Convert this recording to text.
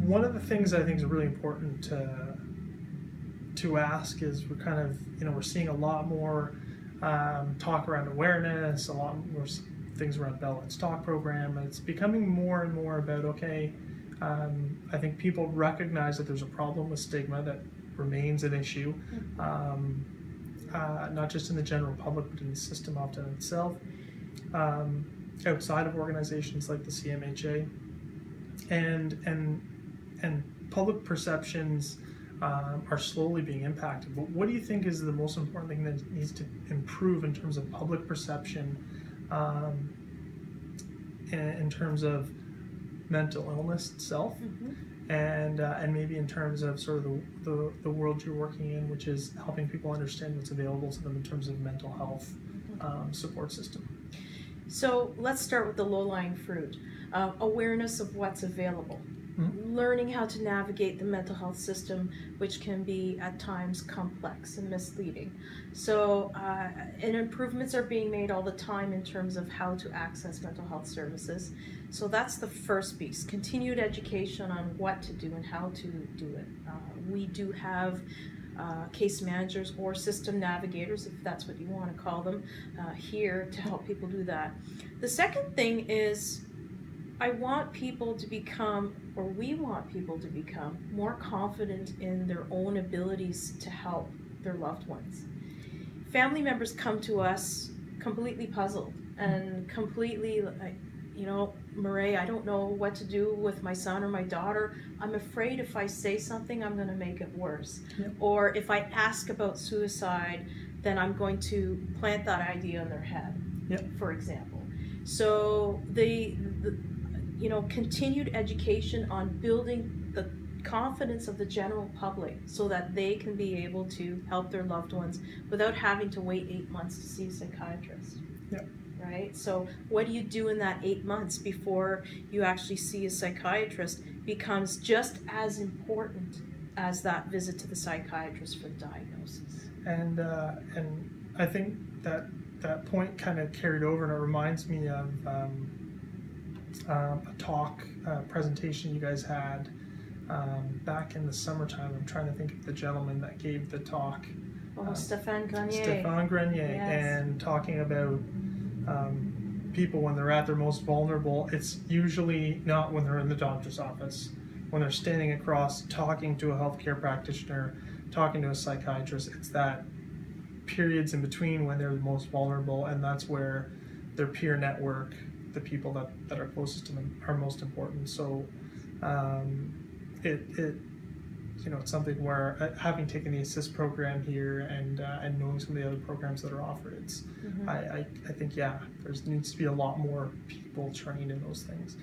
one of the things I think is really important to ask is we're kind of, we're seeing a lot more talk around awareness, a lot more things around Bell Let's Talk program, and it's becoming more and more about, okay, I think people recognize that there's a problem with stigma that remains an issue, not just in the general public, but in the system often itself, outside of organizations like the CMHA, and public perceptions are slowly being impacted. But what do you think is the most important thing that needs to improve in terms of public perception, in terms of mental illness itself, and maybe in terms of sort of the world you're working in, which is helping people understand what's available to them in terms of mental health support system? So let's start with the low-lying fruit. Awareness of what's available. Learning how to navigate the mental health system, which can be at times complex and misleading. So, and improvements are being made all the time in terms of how to access mental health services. So that's the first piece, continued education on what to do and how to do it. We do have case managers or system navigators, if that's what you want to call them, here to help people do that. The second thing is, I want people to become, or we want people to become, more confident in their own abilities to help their loved ones. Family members come to us completely puzzled and completely like, Mireille, I don't know what to do with my son or my daughter. I'm afraid if I say something, I'm going to make it worse. Or if I ask about suicide, then I'm going to plant that idea in their head, for example. So the continued education on building the confidence of the general public so that they can be able to help their loved ones without having to wait 8 months to see a psychiatrist. Right? So what do you do in that 8 months before you actually see a psychiatrist becomes just as important as that visit to the psychiatrist for the diagnosis. And I think that point kind of carried over, and it reminds me of a talk presentation you guys had back in the summertime. I'm trying to think of the gentleman that gave the talk. Stéphane Grenier. Stéphane Grenier, yes. And talking about people when they're at their most vulnerable. It's usually not when they're in the doctor's office, when they're standing across, talking to a healthcare practitioner, talking to a psychiatrist. It's that periods in between when they're the most vulnerable, and that's where their peer network, the people that are closest to them, are most important. So it's something where, having taken the ASSIST program here and knowing some of the other programs that are offered, it's I think there needs to be a lot more people trained in those things.